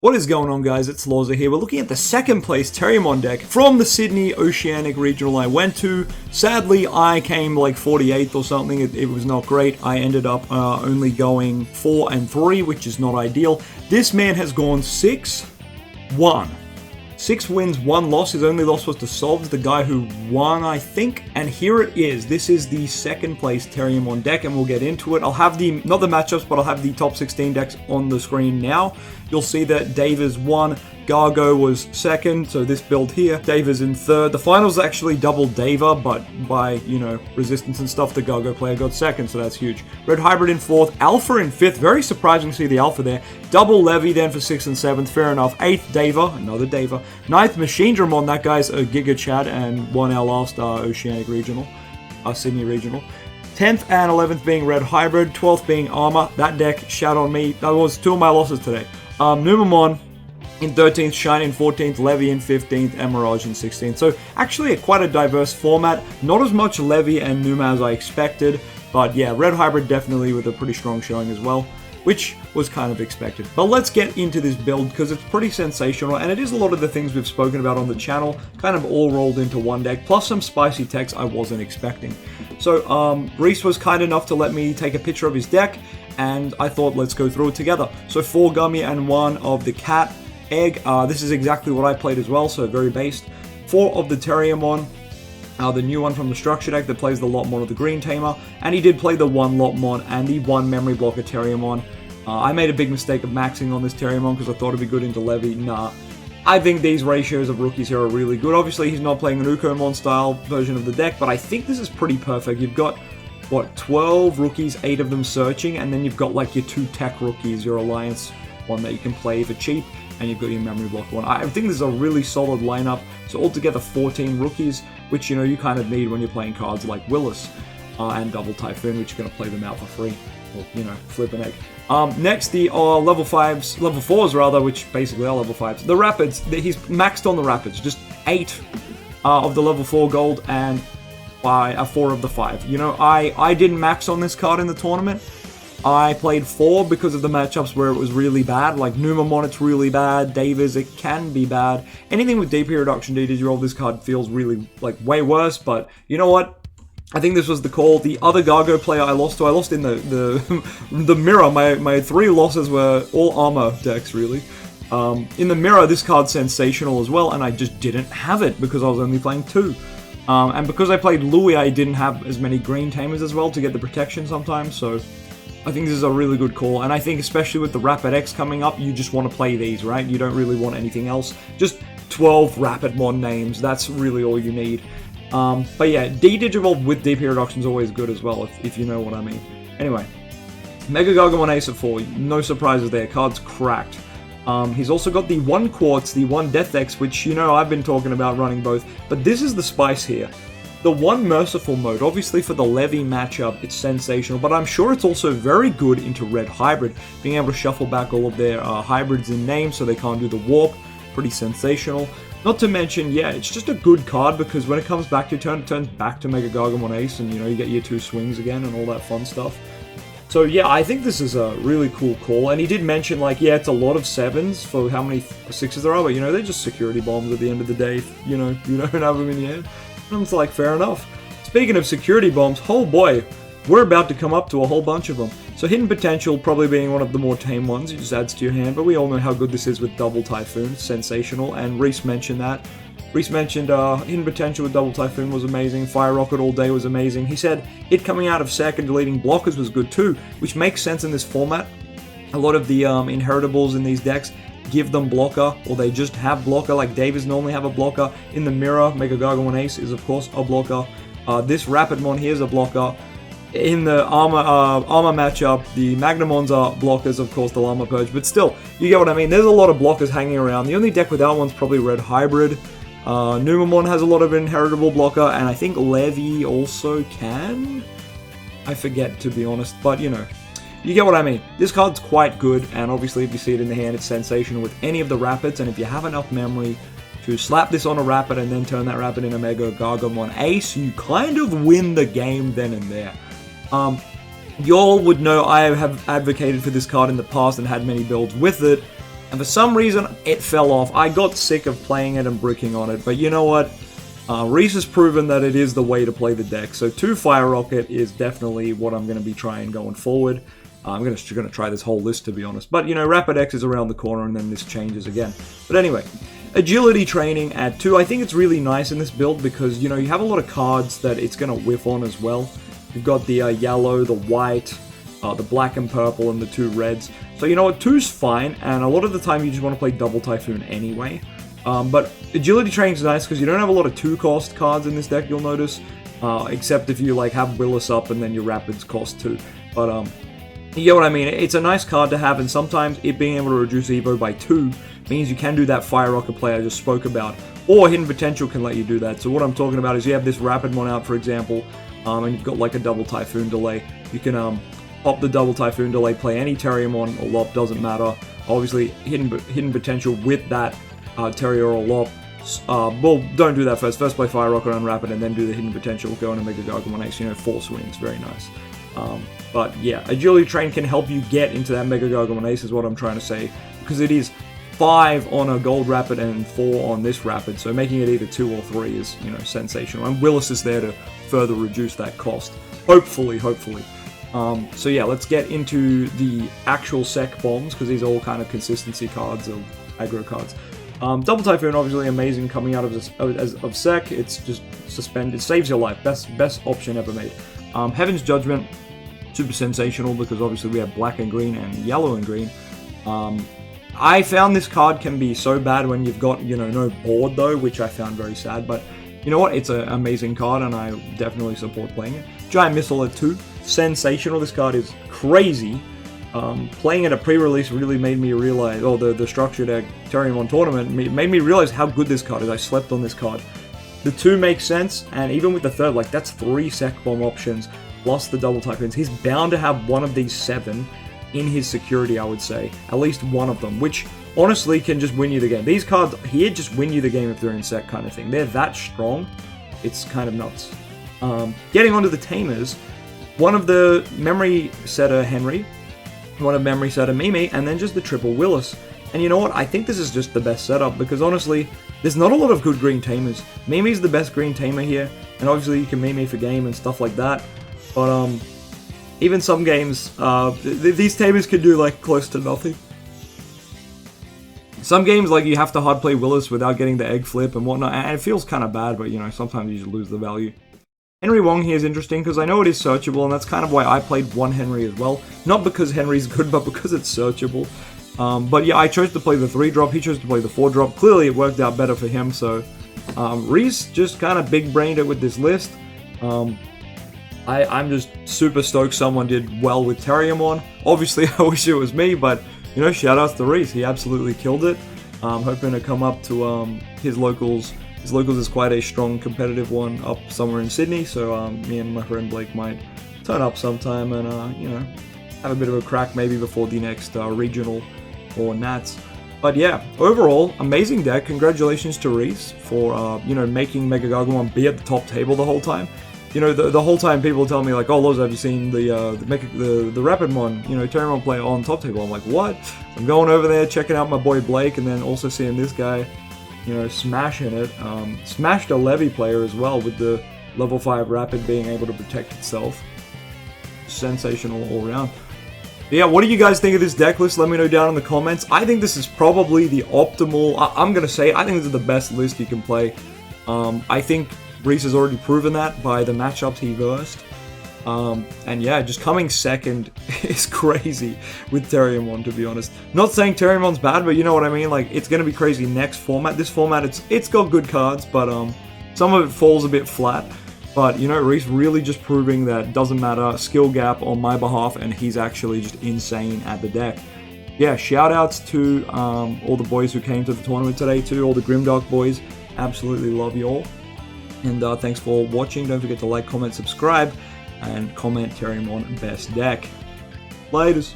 What is going on, guys? It's Loza here. We're looking at the second place Terriermon deck from the Sydney Oceanic regional I went to. Sadly, I came like 48th or something. It was not great. I ended up only going 4 and 3, which is not ideal. This man has gone 6-1. 6 wins, 1 loss. His only loss was to Solves, the guy who won, I think. And here it is. This is the second place Terriermon deck, and we'll get into it. I'll have the, not the matchups, but I'll have the top 16 decks on the screen now. You'll see that Davis won, Gargo was second, so this build here, Davis in third. The finals actually doubled Dava, but by, you know, resistance and stuff, the Gargo player got second, so that's huge. Red Hybrid in fourth, Alpha in fifth, very surprising to see the Alpha there. Double Levy then for 6th and 7th, fair enough. 8th, Dava, another Dava. 9th, Machinedramon, that guy's a Giga Chad and won our last Oceanic Regional, Sydney Regional. 10th and 11th being Red Hybrid, 12th being Armor. That deck, shout on me, that was 2 of my losses today. Numamon in 13th, Shine in 14th, Levy in 15th, and Mirage in 16th. So actually quite a diverse format. Not as much Levy and Numa as I expected, but yeah, Red Hybrid definitely with a pretty strong showing as well, which was kind of expected. But let's get into this build because it's pretty sensational, and it is a lot of the things we've spoken about on the channel, kind of all rolled into one deck, plus some spicy techs I wasn't expecting. So Reese was kind enough to let me take a picture of his deck, and I thought let's go through it together. So 4 Gummy and 1 of the Cat Egg. This is exactly what I played as well, so very based. 4 of the Terriermon, the new one from the structure deck that plays the Lotmon of the Green Tamer, and he did play the 1 Lotmon and the 1 Memory Blocker Terriermon. I made a big mistake of maxing on this Terriermon because I thought it'd be good into Levy. Nah. I think these ratios of rookies here are really good. Obviously, he's not playing an Ukomon style version of the deck, but I think this is pretty perfect. You've got, what, 12 rookies, 8 of them searching, and then you've got like your 2 tech rookies, your Alliance one that you can play for cheap, and you've got your Memory Block one. I think this is a really solid lineup. So altogether 14 rookies, which, you know, you kind of need when you're playing cards like Willis and Double Typhoon, which you're going to play them out for free. Or, you know, flip an egg. Next, the level 4s rather, which basically are level 5s. The Rapids, he's maxed on the Rapids, just 8 of the level 4 gold and 4 of the 5. You know, I didn't max on this card in the tournament. I played 4 because of the matchups where it was really bad, like Numamon, it's really bad, Davis, it can be bad. Anything with DP reduction, did you roll this card feels really, like, way worse, but you know what? I think this was the call. The other Gargo player I lost to, I lost in the mirror. My 3 losses were all armor decks, really. In the mirror, this card's sensational as well, and I just didn't have it because I was only playing 2. And because I played Louis, I didn't have as many green Tamers as well to get the protection sometimes, so I think this is a really good call. And I think especially with the Rapid X coming up, you just want to play these, right? You don't really want anything else. Just 12 Rapidmon names, that's really all you need. But yeah, D-Digivolve with DP reduction is always good as well, if you know what I mean. Anyway, Mega Gargamon Ace of 4, no surprises there, card's cracked. He's also got the 1 Quartz, the 1 Death X, which, you know, I've been talking about running both, but this is the spice here. The 1 Merciful mode, obviously for the Levy matchup, it's sensational, but I'm sure it's also very good into Red Hybrid, being able to shuffle back all of their hybrids in name so they can't do the warp, pretty sensational. Not to mention, yeah, it's just a good card because when it comes back to your turn, it turns back to Mega Gargamon Ace, and, you know, you get your 2 swings again and all that fun stuff. So yeah, I think this is a really cool call, and he did mention, like, yeah, it's a lot of 7s for how many 6s there are, but, you know, they're just security bombs at the end of the day, if, you know, you don't have them in your hand. And it's like, fair enough. Speaking of security bombs, oh boy, we're about to come up to a whole bunch of them. So Hidden Potential probably being one of the more tame ones, it just adds to your hand, but we all know how good this is with Double Typhoon, sensational, and Reese mentioned that. Reese mentioned Hidden Potential with Double Typhoon was amazing, Fire Rocket all day was amazing. He said it coming out of sec and deleting blockers was good too, which makes sense in this format. A lot of the inheritables in these decks give them blocker, or they just have blocker, like Davis normally have a blocker. In the mirror, Mega Gargamon Ace is of course a blocker. This Rapidmon here is a blocker. In the armor matchup, the Magnamons are blockers, of course, the Llama Purge, but still, you get what I mean. There's a lot of blockers hanging around. The only deck without one's probably Red Hybrid. Numamon has a lot of inheritable blocker, and I think Levy also can? I forget, to be honest, but you know, you get what I mean. This card's quite good, and obviously if you see it in the hand, it's sensational with any of the Rapids, and if you have enough memory to slap this on a Rapid and then turn that Rapid into Mega Gargamon Ace, you kind of win the game then and there. Y'all would know I have advocated for this card in the past and had many builds with it. And for some reason, it fell off. I got sick of playing it and bricking on it, but you know what? Reese has proven that it is the way to play the deck, so 2 Fire Rocket is definitely what I'm going to be trying going forward. I'm going to try this whole list, to be honest. But, you know, Rapid X is around the corner, and then this changes again. But anyway, Agility Training at 2. I think it's really nice in this build because, you know, you have a lot of cards that it's going to whiff on as well. You've got the yellow, the white, the black and purple, and the 2 reds. So, you know what, 2's fine, and a lot of the time you just want to play Double Typhoon anyway. But Agility Training is nice because you don't have a lot of 2-cost cards in this deck, you'll notice. Except if you, like, have Willis up and then your Rapids cost 2. But, you get what I mean? It's a nice card to have, and sometimes it being able to reduce Evo by 2 means you can do that Fire Rocket play I just spoke about, or Hidden Potential can let you do that. So what I'm talking about is you have this Rapidmon out, for example, and you've got like a Double Typhoon delay. You can pop the Double Typhoon delay, play any Terriermon or Lop, doesn't matter. Obviously, Hidden Potential with that Terrier or Lop. Well, don't do that first. First play Fire Rocket on Rapid, and then do the Hidden Potential, go into Mega Gargomon Ace, you know, 4 swings, very nice. But yeah, Agility Train can help you get into that Mega Gargomon Ace is what I'm trying to say, because it is 5 on a Gold Rapid and 4 on this Rapid, so making it either 2 or 3 is, you know, sensational. And Willis is there to further reduce that cost, hopefully. So yeah, let's get into the actual Sec bombs, because these are all kind of consistency cards or aggro cards. Double Typhoon, obviously amazing coming out of Sec. It's just suspended, saves your life, best option ever made. Heaven's Judgment, super sensational because obviously we have black and green and yellow and green. I found this card can be so bad when you've got, you know, no board though, which I found very sad, but you know what, it's an amazing card and I definitely support playing it. Giant Missile at 2, sensational, this card is crazy. Playing it at pre-release really made me realize, the structured Terriermon tournament made me realize how good this card is. I slept on this card. The 2 makes sense, and even with the 3rd, like, that's 3 Sec Bomb options, plus the Double Typhoons. He's bound to have one of these 7 in his security, I would say. At least one of them, which, honestly, can just win you the game. These cards here just win you the game if they're in Sec kind of thing. They're that strong, it's kind of nuts. Getting onto the Tamers, one of the Memory Setter Henry, one of Memory Setter Mimi, and then just the triple Willis. And you know what? I think this is just the best setup, because honestly, there's not a lot of good green Tamers. Mimi's the best green Tamer here, and obviously you can Mimi for game and stuff like that. But even some games, these Tamers can do like close to nothing. Some games, like, you have to hard play Willis without getting the egg flip and whatnot, and it feels kind of bad, but you know, sometimes you just lose the value. Henry Wong here is interesting because I know it is searchable, and that's kind of why I played one Henry as well. Not because Henry's good, but because it's searchable. But yeah, I chose to play the 3-drop, he chose to play the 4-drop. Clearly it worked out better for him, so Reese just kind of big-brained it with this list. I'm just super stoked someone did well with Terriermon. Obviously, I wish it was me, but, you know, shout-outs to Reese. He absolutely killed it. Hoping to come up to his locals. His locals is quite a strong competitive one up somewhere in Sydney, so me and my friend Blake might turn up sometime and, you know, have a bit of a crack maybe before the next regional or Nats. But yeah, overall, amazing deck. Congratulations to Reese for, you know, making Mega Gargomon be at the top table the whole time. You know, the whole time people tell me, like, oh, Loz, have you seen the Rapidmon, you know, Terriermon player on top table? I'm like, what? I'm going over there, checking out my boy Blake, and then also seeing this guy, you know, smashing it. Smashed a Levy player as well with the level 5 Rapid being able to protect itself. Sensational all around. But yeah, what do you guys think of this deck list? Let me know down in the comments. I think this is probably the optimal, I'm going to say, I think this is the best list you can play. I think Reese has already proven that by the matchups he versed. And yeah, just coming second is crazy with Terriermon, to be honest. Not saying Terriermon's bad, but you know what I mean? Like, it's going to be crazy next format. This format, it's got good cards, but some of it falls a bit flat. But, you know, Reese really just proving that doesn't matter, skill gap on my behalf, and he's actually just insane at the deck. Yeah, shout-outs to all the boys who came to the tournament today too, all the Grimdark boys. Absolutely love you all. And thanks for watching. Don't forget to like, comment, subscribe, and comment Terriermon best deck. Laters.